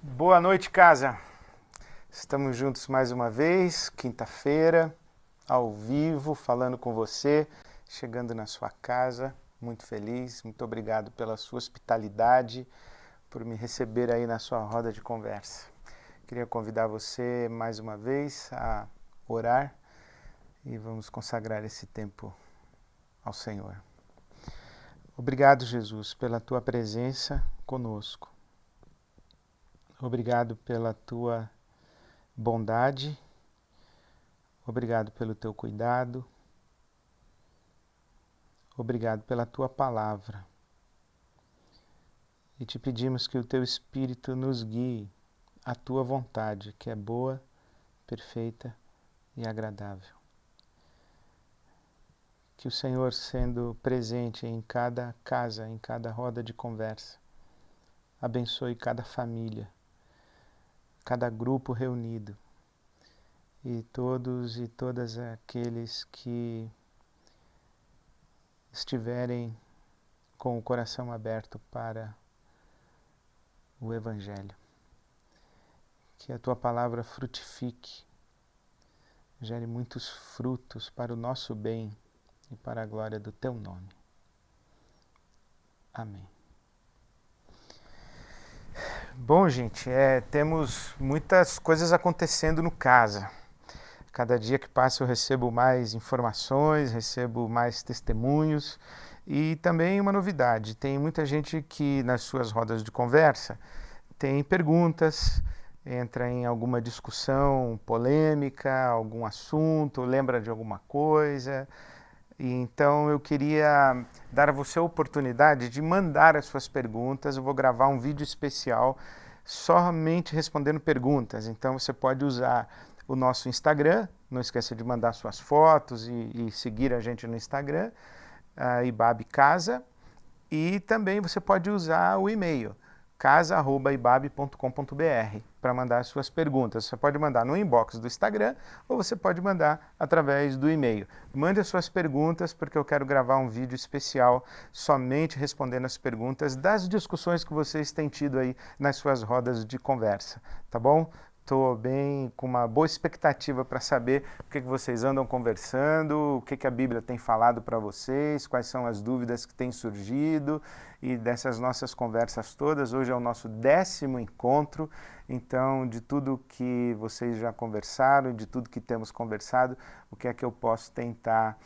Boa noite, casa. Estamos juntos mais uma vez, quinta-feira, ao vivo, falando com você, chegando na sua casa, muito feliz. Muito obrigado pela sua hospitalidade, por me receber aí na sua roda de conversa. Queria convidar você mais uma vez a orar e vamos consagrar esse tempo ao Senhor. Obrigado, Jesus, pela tua presença conosco. Obrigado pela tua bondade, obrigado pelo teu cuidado, obrigado pela tua palavra. E te pedimos que o teu Espírito nos guie à tua vontade, que é boa, perfeita e agradável. Que o Senhor, sendo presente em cada casa, em cada roda de conversa, abençoe cada família, cada grupo reunido, e todos e todas aqueles que estiverem com o coração aberto para o Evangelho. Que a tua palavra frutifique, gere muitos frutos para o nosso bem e para a glória do teu nome. Amém. Bom, gente, temos muitas coisas acontecendo no casa. Cada dia que passa eu recebo mais informações, recebo mais testemunhos e também uma novidade. Tem muita gente que nas suas rodas de conversa tem perguntas, entra em alguma discussão polêmica, algum assunto, lembra de alguma coisa. E então eu queria dar a você a oportunidade de mandar as suas perguntas. Eu vou gravar um vídeo especial somente respondendo perguntas. Então você pode usar o nosso Instagram, não esqueça de mandar suas fotos e seguir a gente no Instagram, Ibabe Casa, e também você pode usar o e-mail casa@ibabe.com.br para mandar as suas perguntas. Você pode mandar no inbox do Instagram ou você pode mandar através do e-mail. Mande as suas perguntas porque eu quero gravar um vídeo especial somente respondendo as perguntas das discussões que vocês têm tido aí nas suas rodas de conversa, tá bom? Estou bem com uma boa expectativa para saber o que vocês andam conversando, o que a Bíblia tem falado para vocês, quais são as dúvidas que têm surgido e dessas nossas conversas todas. Hoje é o nosso 10º encontro, então de tudo que vocês já conversaram, de tudo que temos conversado, o que é que eu posso tentar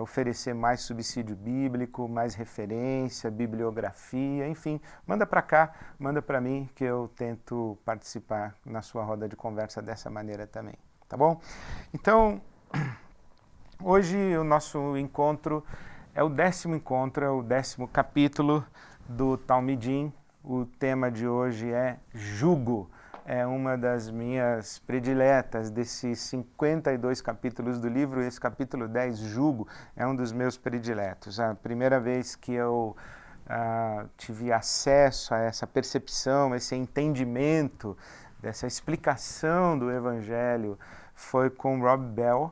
oferecer mais subsídio bíblico, mais referência, bibliografia, enfim, manda para cá, manda para mim que eu tento participar na sua roda de conversa dessa maneira também, tá bom? Então, hoje o nosso encontro é o 10º encontro, é o 10º capítulo do Talmidim. O tema de hoje é jugo. É uma das minhas prediletas desses 52 capítulos do livro. Esse capítulo 10, jugo, é um dos meus prediletos. A primeira vez que eu tive acesso a essa percepção, esse entendimento, dessa explicação do Evangelho foi com Rob Bell,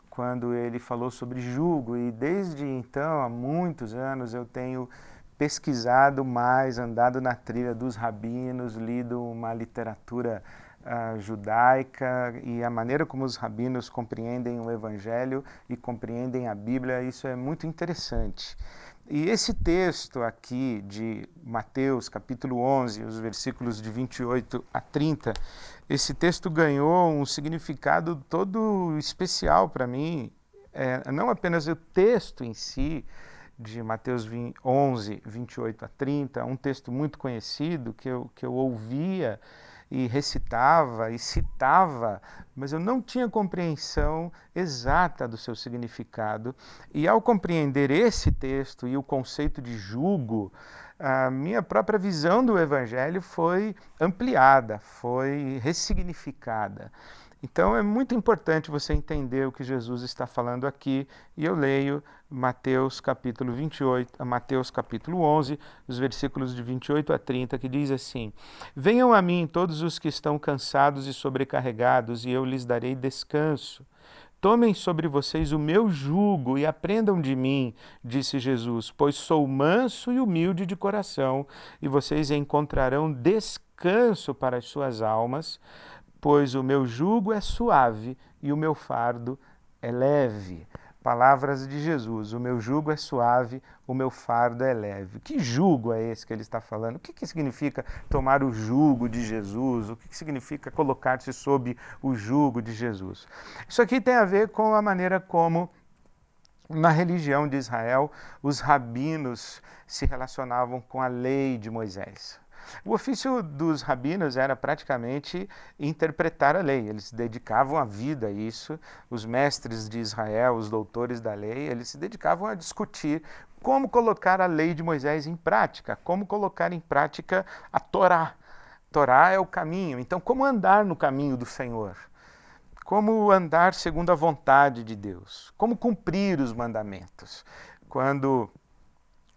quando ele falou sobre jugo, e desde então, há muitos anos, eu tenho pesquisado mais, andado na trilha dos rabinos, lido uma literatura judaica e a maneira como os rabinos compreendem o Evangelho e compreendem a Bíblia, isso é muito interessante. E esse texto aqui de Mateus, capítulo 11, os versículos de 28 a 30, esse texto ganhou um significado todo especial para mim, não apenas o texto em si, de Mateus 11, 28 a 30, um texto muito conhecido que eu ouvia e recitava e citava, mas eu não tinha compreensão exata do seu significado. E ao compreender esse texto e o conceito de jugo, a minha própria visão do Evangelho foi ampliada, foi ressignificada. Então é muito importante você entender o que Jesus está falando aqui, e eu leio Mateus capítulo 28, Mateus capítulo 11, os versículos de 28 a 30, que diz assim: Venham a mim todos os que estão cansados e sobrecarregados, e eu lhes darei descanso. Tomem sobre vocês o meu jugo e aprendam de mim, disse Jesus, pois sou manso e humilde de coração, e vocês encontrarão descanso para as suas almas, pois o meu jugo é suave e o meu fardo é leve. Palavras de Jesus, o meu jugo é suave, o meu fardo é leve. Que jugo é esse que ele está falando? O que significa tomar o jugo de Jesus? O que significa colocar-se sob o jugo de Jesus? Isso aqui tem a ver com a maneira como na religião de Israel os rabinos se relacionavam com a lei de Moisés. O ofício dos rabinos era praticamente interpretar a lei, eles se dedicavam a vida a isso, os mestres de Israel, os doutores da lei, eles se dedicavam a discutir como colocar a lei de Moisés em prática, como colocar em prática a Torá. Torá é o caminho, então como andar no caminho do Senhor? Como andar segundo a vontade de Deus? Como cumprir os mandamentos? Quando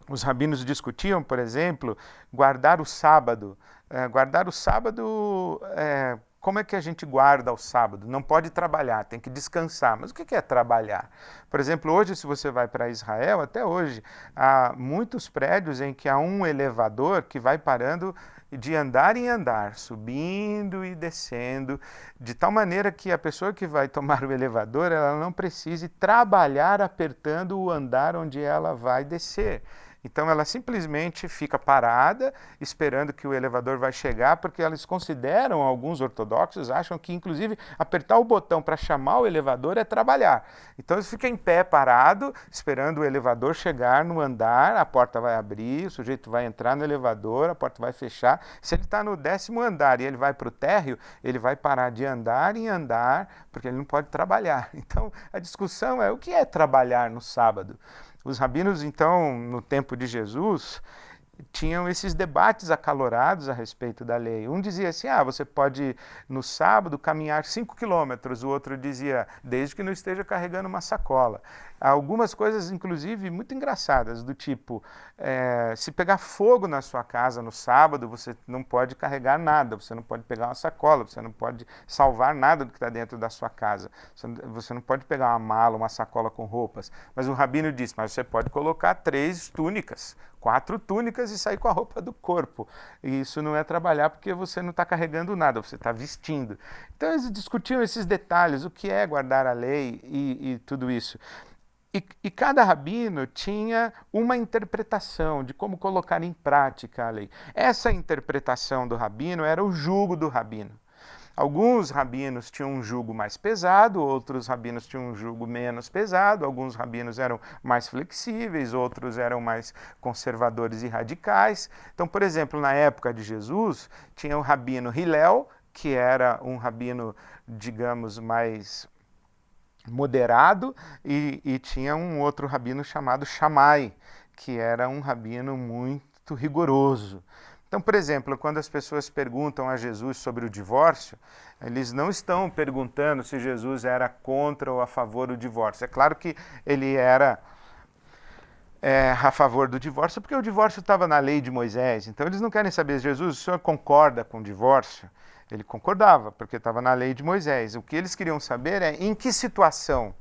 os rabinos discutiam, por exemplo, guardar o sábado. Como é que a gente guarda o sábado? Não pode trabalhar, tem que descansar. Mas o que é trabalhar? Por exemplo, hoje, se você vai para Israel, até hoje, há muitos prédios em que há um elevador que vai parando de andar em andar, subindo e descendo, de tal maneira que a pessoa que vai tomar o elevador, ela não precise trabalhar apertando o andar onde ela vai descer. Então ela simplesmente fica parada, esperando que o elevador vai chegar, porque eles consideram, alguns ortodoxos acham que inclusive apertar o botão para chamar o elevador é trabalhar. Então eles ficam em pé, parado, esperando o elevador chegar no andar, a porta vai abrir, o sujeito vai entrar no elevador, a porta vai fechar. Se ele está no 10º andar e ele vai para o térreo, ele vai parar de andar em andar, porque ele não pode trabalhar. Então a discussão é o que é trabalhar no sábado? Os rabinos, então, no tempo de Jesus, tinham esses debates acalorados a respeito da lei. Um dizia assim, você pode, no sábado, caminhar 5 quilômetros. O outro dizia, desde que não esteja carregando uma sacola. Algumas coisas, inclusive, muito engraçadas, do tipo, se pegar fogo na sua casa no sábado, você não pode carregar nada, você não pode pegar uma sacola, você não pode salvar nada do que está dentro da sua casa. Você não pode pegar uma mala, uma sacola com roupas. Mas o rabino disse, mas você pode colocar 3 túnicas, 4 túnicas e sair com a roupa do corpo. E isso não é trabalhar porque você não está carregando nada, você está vestindo. Então eles discutiam esses detalhes, o que é guardar a lei e tudo isso. E cada rabino tinha uma interpretação de como colocar em prática a lei. Essa interpretação do rabino era o jugo do rabino. Alguns rabinos tinham um jugo mais pesado, outros rabinos tinham um jugo menos pesado, alguns rabinos eram mais flexíveis, outros eram mais conservadores e radicais. Então, por exemplo, na época de Jesus, tinha o rabino Hillel, que era um rabino, digamos, mais moderado, e tinha um outro rabino chamado Shammai, que era um rabino muito rigoroso. Então, por exemplo, quando as pessoas perguntam a Jesus sobre o divórcio, eles não estão perguntando se Jesus era contra ou a favor do divórcio. É claro que ele era a favor do divórcio, porque o divórcio estava na lei de Moisés. Então, eles não querem saber, Jesus, o senhor concorda com o divórcio? Ele concordava, porque estava na lei de Moisés. O que eles queriam saber é em que situação,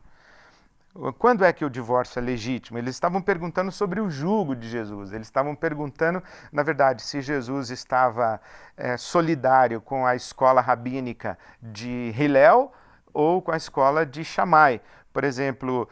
quando é que o divórcio é legítimo? Eles estavam perguntando sobre o jugo de Jesus. Eles estavam perguntando, na verdade, se Jesus estava solidário com a escola rabínica de Hillel ou com a escola de Shammai. Por exemplo,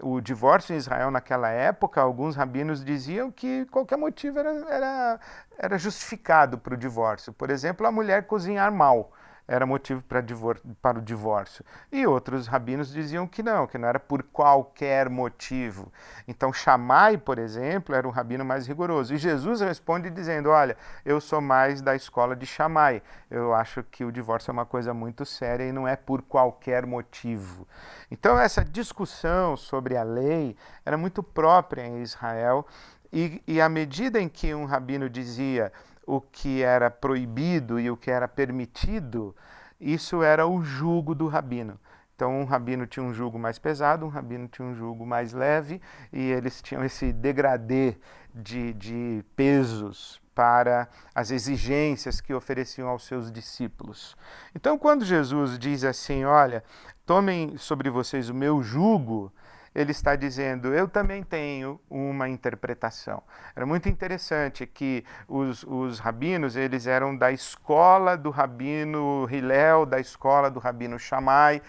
o divórcio em Israel naquela época, alguns rabinos diziam que qualquer motivo era justificado para o divórcio. Por exemplo, a mulher cozinhar mal era motivo para o divórcio. E outros rabinos diziam que não era por qualquer motivo. Então, Shammai, por exemplo, era um rabino mais rigoroso. E Jesus responde dizendo, olha, eu sou mais da escola de Shammai. Eu acho que o divórcio é uma coisa muito séria e não é por qualquer motivo. Então, essa discussão sobre a lei era muito própria em Israel. E à medida em que um rabino dizia o que era proibido e o que era permitido, isso era o jugo do rabino. Então, um rabino tinha um jugo mais pesado, um rabino tinha um jugo mais leve, e eles tinham esse degradê de pesos para as exigências que ofereciam aos seus discípulos. Então, quando Jesus diz assim, olha, tomem sobre vocês o meu jugo, ele está dizendo, eu também tenho uma interpretação. Era muito interessante que os rabinos, eles eram da escola do rabino Hillel, da escola do rabino Shammai,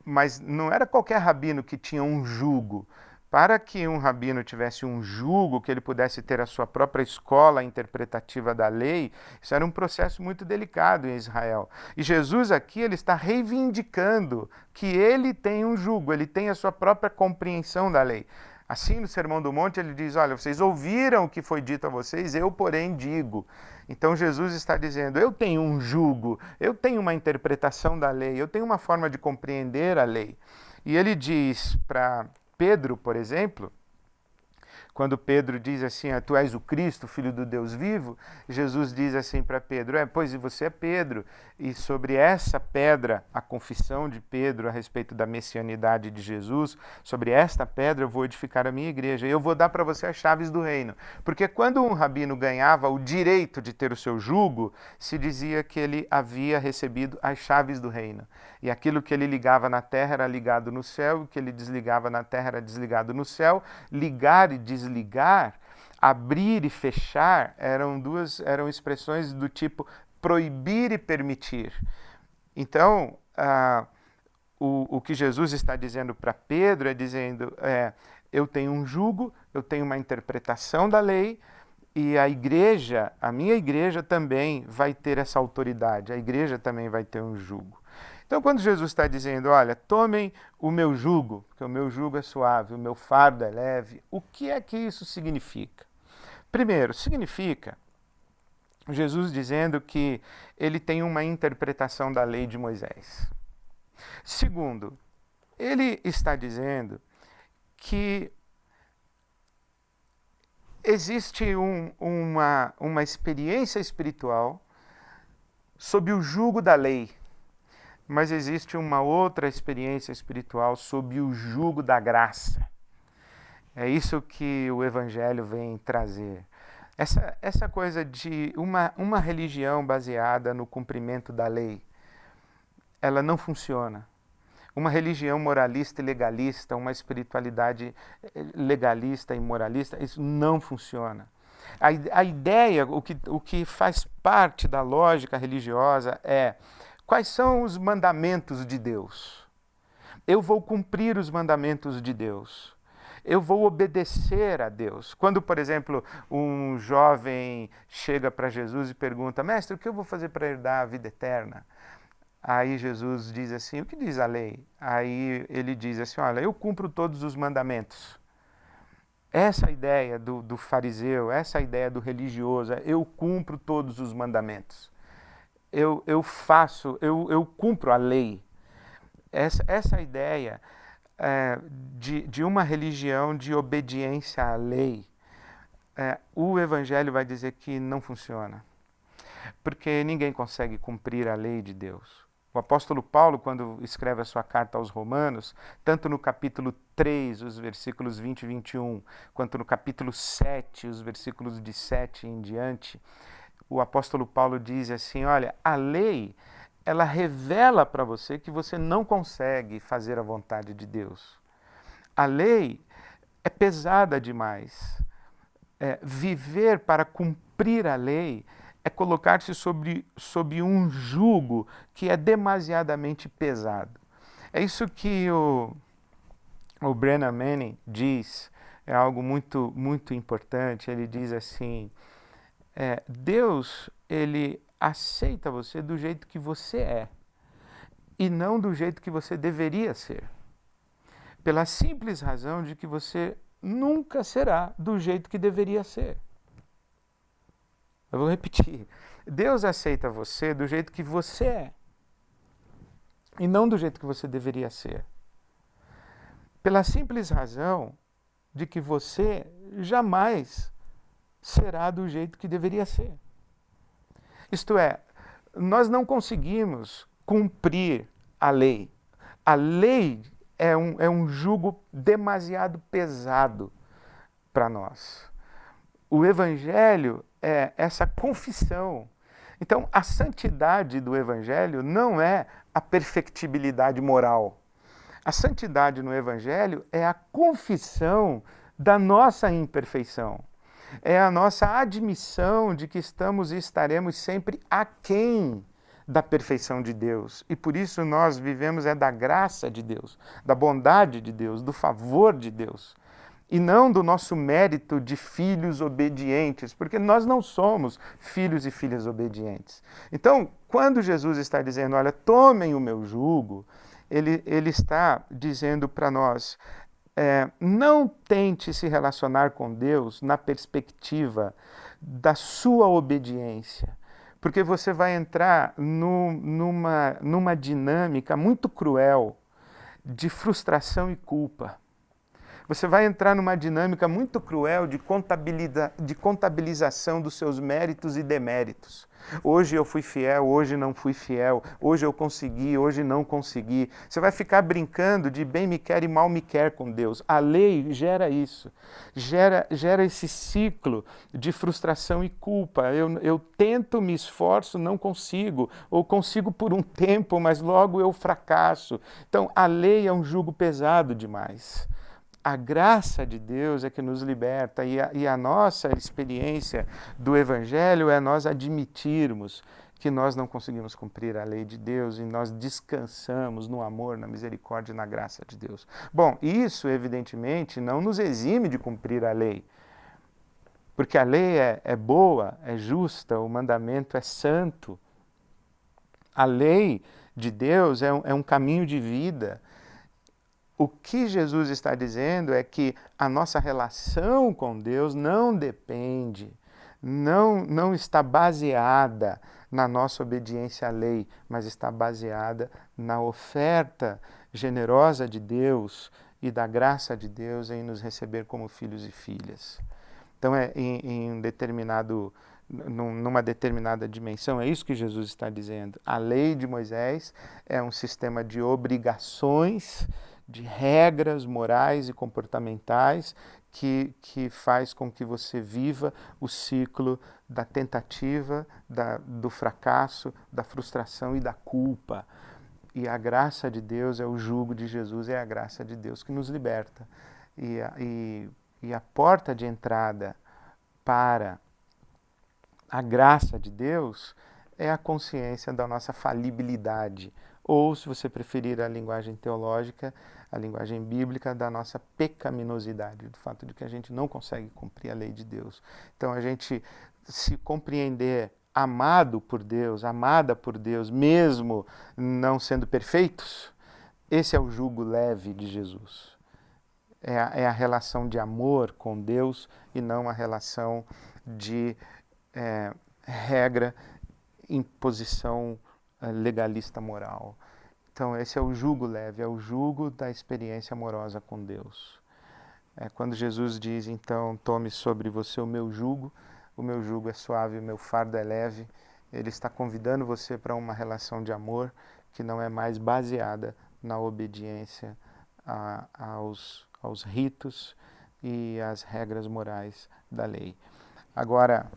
mas não era qualquer rabino que tinha um jugo. Para que um rabino tivesse um jugo, que ele pudesse ter a sua própria escola interpretativa da lei, isso era um processo muito delicado em Israel. E Jesus aqui ele está reivindicando que ele tem um jugo, ele tem a sua própria compreensão da lei. Assim, no Sermão do Monte, ele diz, olha, vocês ouviram o que foi dito a vocês, eu, porém, digo. Então, Jesus está dizendo, eu tenho um jugo, eu tenho uma interpretação da lei, eu tenho uma forma de compreender a lei. E ele diz para Pedro, por exemplo, quando Pedro diz assim, tu és o Cristo, Filho do Deus vivo, Jesus diz assim para Pedro, pois você é Pedro, e sobre essa pedra, a confissão de Pedro a respeito da messianidade de Jesus, sobre esta pedra eu vou edificar a minha igreja, e eu vou dar para você as chaves do reino. Porque quando um rabino ganhava o direito de ter o seu jugo, se dizia que ele havia recebido as chaves do reino. E aquilo que ele ligava na terra era ligado no céu, e o que ele desligava na terra era desligado no céu. Ligar e desligar, abrir e fechar, eram expressões do tipo proibir e permitir. Então, o que Jesus está dizendo para Pedro é dizendo, eu tenho um jugo, eu tenho uma interpretação da lei, e a igreja, a minha igreja também vai ter essa autoridade, a igreja também vai ter um jugo. Então, quando Jesus está dizendo, olha, tomem o meu jugo, porque o meu jugo é suave, o meu fardo é leve, o que é que isso significa? Primeiro, significa Jesus dizendo que ele tem uma interpretação da lei de Moisés. Segundo, ele está dizendo que existe uma experiência espiritual sob o jugo da lei, mas existe uma outra experiência espiritual sob o jugo da graça. É isso que o Evangelho vem trazer. Essa coisa de uma religião baseada no cumprimento da lei, ela não funciona. Uma religião moralista e legalista, uma espiritualidade legalista e moralista, isso não funciona. A ideia, o que faz parte da lógica religiosa é: quais são os mandamentos de Deus? Eu vou cumprir os mandamentos de Deus. Eu vou obedecer a Deus. Quando, por exemplo, um jovem chega para Jesus e pergunta, mestre, o que eu vou fazer para herdar a vida eterna? Aí Jesus diz assim, o que diz a lei? Aí ele diz assim, olha, eu cumpro todos os mandamentos. Essa ideia do fariseu, essa ideia do religioso, eu cumpro todos os mandamentos. Eu cumpro a lei. Essa ideia de uma religião de obediência à lei, o Evangelho vai dizer que não funciona. Porque ninguém consegue cumprir a lei de Deus. O apóstolo Paulo, quando escreve a sua carta aos Romanos, tanto no capítulo 3, os versículos 20 e 21, quanto no capítulo 7, os versículos de 7 em diante, o apóstolo Paulo diz assim, olha, a lei, ela revela para você que você não consegue fazer a vontade de Deus. A lei é pesada demais. Viver para cumprir a lei é colocar-se sob um jugo que é demasiadamente pesado. É isso que o Brennan Manning diz, é algo muito, muito importante. Ele diz assim, Deus, ele aceita você do jeito que você é e não do jeito que você deveria ser. Pela simples razão de que você nunca será do jeito que deveria ser. Eu vou repetir. Deus aceita você do jeito que você é e não do jeito que você deveria ser. Pela simples razão de que você jamais será do jeito que deveria ser. Isto é, nós não conseguimos cumprir a lei. A lei é um jugo demasiado pesado para nós. O Evangelho é essa confissão. Então, a santidade do Evangelho não é a perfectibilidade moral. A santidade no Evangelho é a confissão da nossa imperfeição. É a nossa admissão de que estamos e estaremos sempre aquém da perfeição de Deus. E por isso nós vivemos da graça de Deus, da bondade de Deus, do favor de Deus. E não do nosso mérito de filhos obedientes, porque nós não somos filhos e filhas obedientes. Então, quando Jesus está dizendo, olha, tomem o meu jugo, ele está dizendo para nós, não tente se relacionar com Deus na perspectiva da sua obediência, porque você vai entrar numa dinâmica muito cruel de frustração e culpa. Você vai entrar numa dinâmica muito cruel de contabilização dos seus méritos e deméritos. Hoje eu fui fiel, hoje não fui fiel, hoje eu consegui, hoje não consegui. Você vai ficar brincando de bem me quer e mal me quer com Deus. A lei gera isso, gera esse ciclo de frustração e culpa. Eu tento, me esforço, não consigo, ou consigo por um tempo, mas logo eu fracasso. Então a lei é um jugo pesado demais. A graça de Deus é que nos liberta e a nossa experiência do Evangelho é nós admitirmos que nós não conseguimos cumprir a lei de Deus e nós descansamos no amor, na misericórdia e na graça de Deus. Bom, isso evidentemente não nos exime de cumprir a lei, porque a lei é boa, é justa, o mandamento é santo. A lei de Deus é um caminho de vida. O que Jesus está dizendo é que a nossa relação com Deus não depende, não está baseada na nossa obediência à lei, mas está baseada na oferta generosa de Deus e da graça de Deus em nos receber como filhos e filhas. Então, numa determinada dimensão, é isso que Jesus está dizendo. A lei de Moisés é um sistema de obrigações, de regras morais e comportamentais que faz com que você viva o ciclo da tentativa, do fracasso, da frustração e da culpa. E a graça de Deus é o jugo de Jesus, é a graça de Deus que nos liberta. E a porta de entrada para a graça de Deus é a consciência da nossa falibilidade, ou, se você preferir a linguagem teológica, a linguagem bíblica, da nossa pecaminosidade, do fato de que a gente não consegue cumprir a lei de Deus. Então, a gente se compreender amado por Deus, amada por Deus, mesmo não sendo perfeitos, esse é o jugo leve de Jesus. É a relação de amor com Deus e não a relação de regra, imposição legalista moral. Então esse é o jugo leve, é o jugo da experiência amorosa com Deus. Quando Jesus diz, então, tome sobre você o meu jugo é suave, o meu fardo é leve, ele está convidando você para uma relação de amor que não é mais baseada na obediência aos ritos e às regras morais da lei. Agora,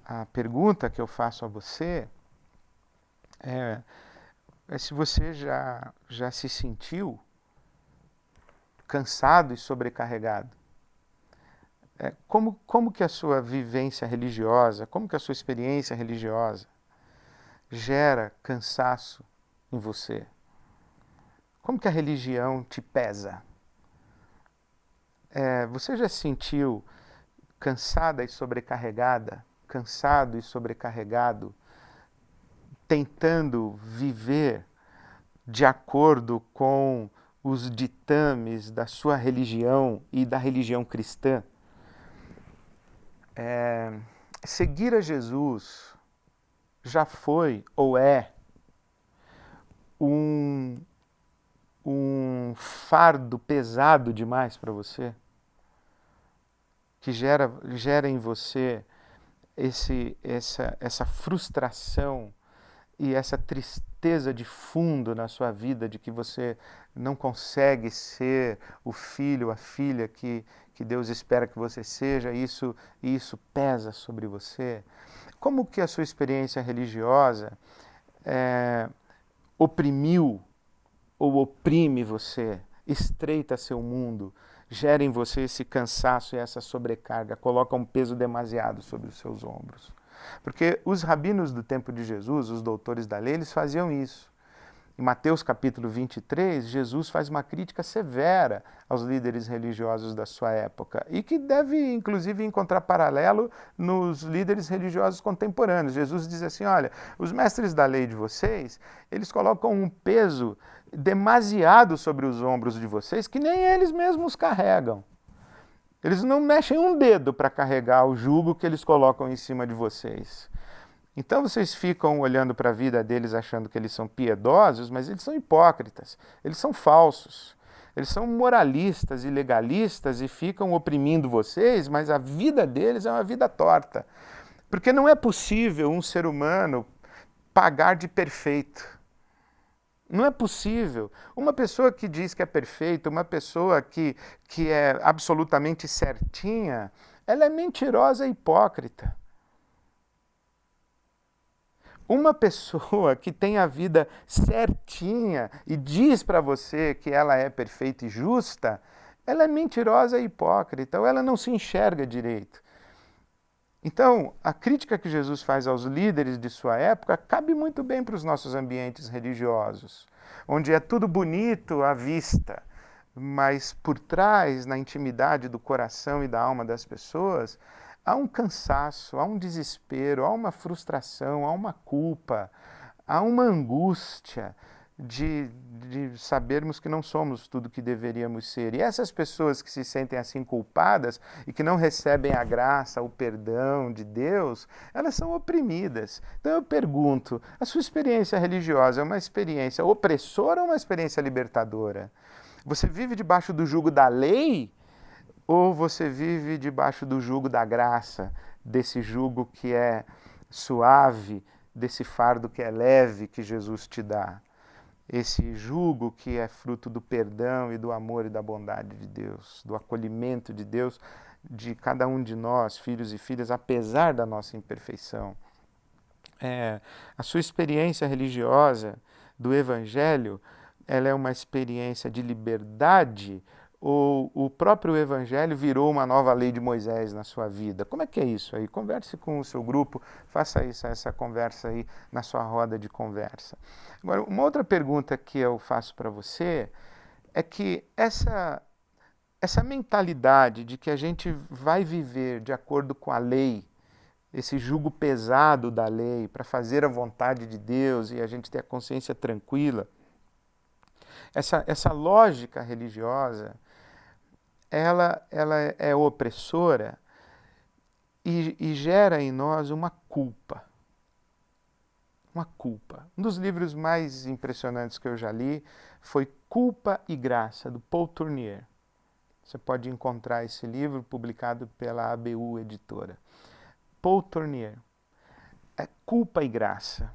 a pergunta que eu faço a você é se você já se sentiu cansado e sobrecarregado. Como que a sua vivência religiosa, como que a sua experiência religiosa gera cansaço em você? Como que a religião te pesa? Você já se sentiu cansada e sobrecarregada, cansado e sobrecarregado, tentando viver de acordo com os ditames da sua religião e da religião cristã? Seguir a Jesus já foi ou é um fardo pesado demais para você? Que gera em você essa frustração e essa tristeza de fundo na sua vida de que você não consegue ser o filho, a filha que Deus espera que você seja, e isso pesa sobre você? Como que a sua experiência religiosa oprimiu ou oprime você, estreita seu mundo, gera em você esse cansaço e essa sobrecarga, coloca um peso demasiado sobre os seus ombros? Porque os rabinos do tempo de Jesus, os doutores da lei, eles faziam isso. Em Mateus capítulo 23, Jesus faz uma crítica severa aos líderes religiosos da sua época e que deve, inclusive, encontrar paralelo nos líderes religiosos contemporâneos. Jesus diz assim, olha, os mestres da lei de vocês, eles colocam um peso demasiado sobre os ombros de vocês que nem eles mesmos carregam. Eles não mexem um dedo para carregar o jugo que eles colocam em cima de vocês. Então vocês ficam olhando para a vida deles achando que eles são piedosos, mas eles são hipócritas, eles são falsos, eles são moralistas e legalistas e ficam oprimindo vocês, mas a vida deles é uma vida torta. Porque não é possível um ser humano pagar de perfeito. Não é possível. Uma pessoa que diz que é perfeita, uma pessoa que é absolutamente certinha, ela é mentirosa e hipócrita. Uma pessoa que tem a vida certinha e diz para você que ela é perfeita e justa, ela é mentirosa e hipócrita, ou ela não se enxerga direito. Então, a crítica que Jesus faz aos líderes de sua época cabe muito bem para os nossos ambientes religiosos, onde é tudo bonito à vista, mas por trás, na intimidade do coração e da alma das pessoas, há um cansaço, há um desespero, há uma frustração, há uma culpa, há uma angústia de sabermos que não somos tudo que deveríamos ser. E essas pessoas que se sentem assim culpadas e que não recebem a graça, o perdão de Deus, elas são oprimidas. Então eu pergunto, a sua experiência religiosa é uma experiência opressora ou uma experiência libertadora? Você vive debaixo do jugo da lei? Ou você vive debaixo do jugo da graça, desse jugo que é suave, desse fardo que é leve que Jesus te dá? Esse jugo que é fruto do perdão e do amor e da bondade de Deus, do acolhimento de Deus de cada um de nós, filhos e filhas, apesar da nossa imperfeição. A sua experiência religiosa do Evangelho, ela é uma experiência de liberdade ou o próprio Evangelho virou uma nova lei de Moisés na sua vida? Como é que é isso aí? Converse com o seu grupo, faça essa conversa aí na sua roda de conversa. Agora, uma outra pergunta que eu faço para você é que essa mentalidade de que a gente vai viver de acordo com a lei, esse jugo pesado da lei para fazer a vontade de Deus e a gente ter a consciência tranquila, essa lógica religiosa, ela é opressora e gera em nós uma culpa. Uma culpa. Um dos livros mais impressionantes que eu já li foi Culpa e Graça, do Paul Tournier. Você pode encontrar esse livro publicado pela ABU Editora. Paul Tournier. É Culpa e Graça.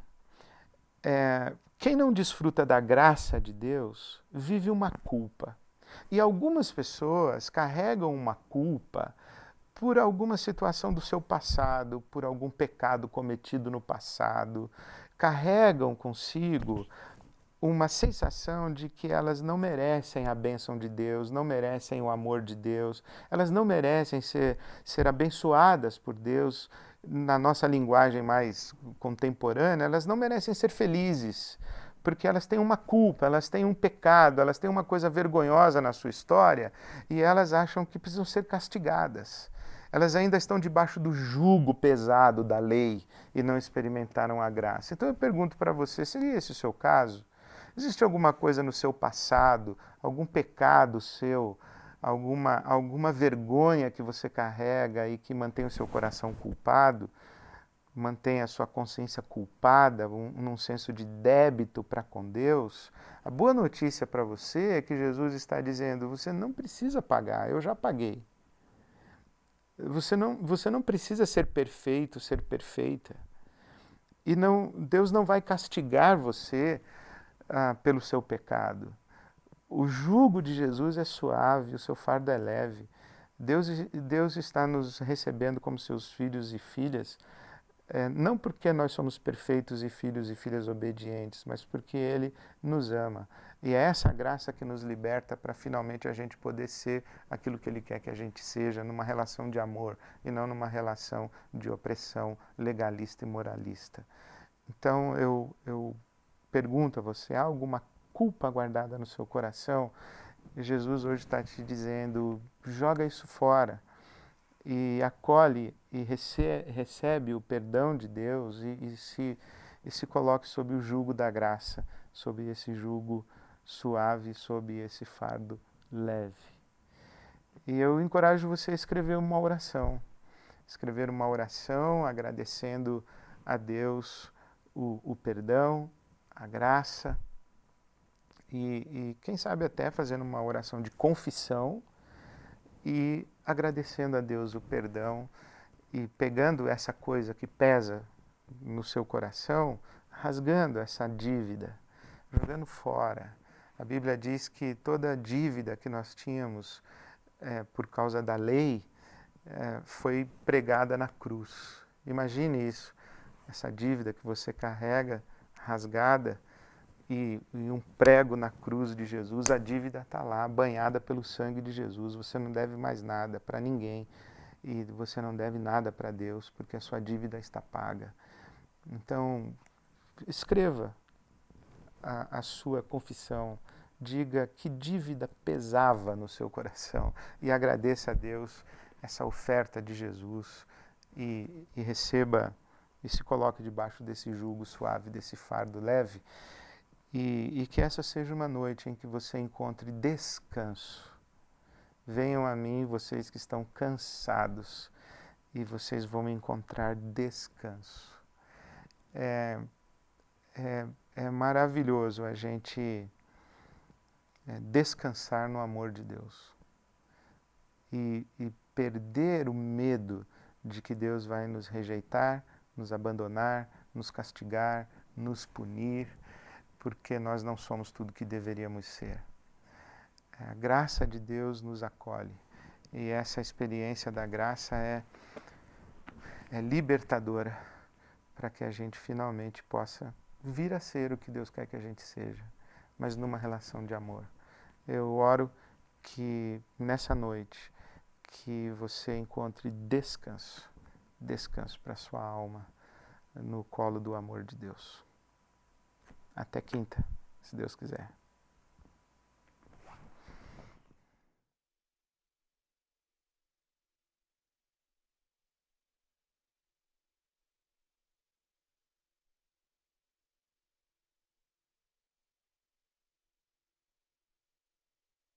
Quem não desfruta da graça de Deus vive uma culpa. E algumas pessoas carregam uma culpa por alguma situação do seu passado, por algum pecado cometido no passado. Carregam consigo uma sensação de que elas não merecem a bênção de Deus, não merecem o amor de Deus, elas não merecem ser abençoadas por Deus. Na nossa linguagem mais contemporânea, elas não merecem ser felizes, porque elas têm uma culpa, elas têm um pecado, elas têm uma coisa vergonhosa na sua história e elas acham que precisam ser castigadas. Elas ainda estão debaixo do jugo pesado da lei e não experimentaram a graça. Então eu pergunto para você, seria esse o seu caso? Existe alguma coisa no seu passado, algum pecado seu, alguma vergonha que você carrega e que mantém o seu coração culpado? Mantém a sua consciência culpada, num senso de débito para com Deus? A boa notícia para você é que Jesus está dizendo, você não precisa pagar, eu já paguei. Você não precisa ser perfeito, ser perfeita. E Deus não vai castigar você pelo seu pecado. O jugo de Jesus é suave, o seu fardo é leve. Deus está nos recebendo como seus filhos e filhas, não porque nós somos perfeitos e filhos e filhas obedientes, mas porque Ele nos ama. E é essa graça que nos liberta para finalmente a gente poder ser aquilo que Ele quer que a gente seja, numa relação de amor e não numa relação de opressão legalista e moralista. Então eu pergunto a você, há alguma culpa guardada no seu coração? E Jesus hoje está te dizendo, joga isso fora e acolhe e recebe o perdão de Deus e se coloque sob o jugo da graça, sob esse jugo suave, sob esse fardo leve. E eu encorajo você a escrever uma oração. Escrever uma oração agradecendo a Deus o perdão, a graça e quem sabe até fazendo uma oração de confissão e agradecendo a Deus o perdão e pegando essa coisa que pesa no seu coração, rasgando essa dívida, jogando fora. A Bíblia diz que toda dívida que nós tínhamos por causa da lei foi pregada na cruz. Imagine isso, essa dívida que você carrega rasgada e um prego na cruz de Jesus, a dívida está lá, banhada pelo sangue de Jesus. Você não deve mais nada para ninguém e você não deve nada para Deus, porque a sua dívida está paga. Então, escreva a sua confissão, diga que dívida pesava no seu coração e agradeça a Deus essa oferta de Jesus e receba e se coloque debaixo desse jugo suave, desse fardo leve. E que essa seja uma noite em que você encontre descanso. Venham a mim, vocês que estão cansados, e vocês vão encontrar descanso. É maravilhoso a gente descansar no amor de Deus e perder o medo de que Deus vai nos rejeitar, nos abandonar, nos castigar, nos punir, porque nós não somos tudo que deveríamos ser. A graça de Deus nos acolhe e essa experiência da graça é libertadora para que a gente finalmente possa vir a ser o que Deus quer que a gente seja, mas numa relação de amor. Eu oro que nessa noite que você encontre descanso para sua alma no colo do amor de Deus. Até quinta, se Deus quiser.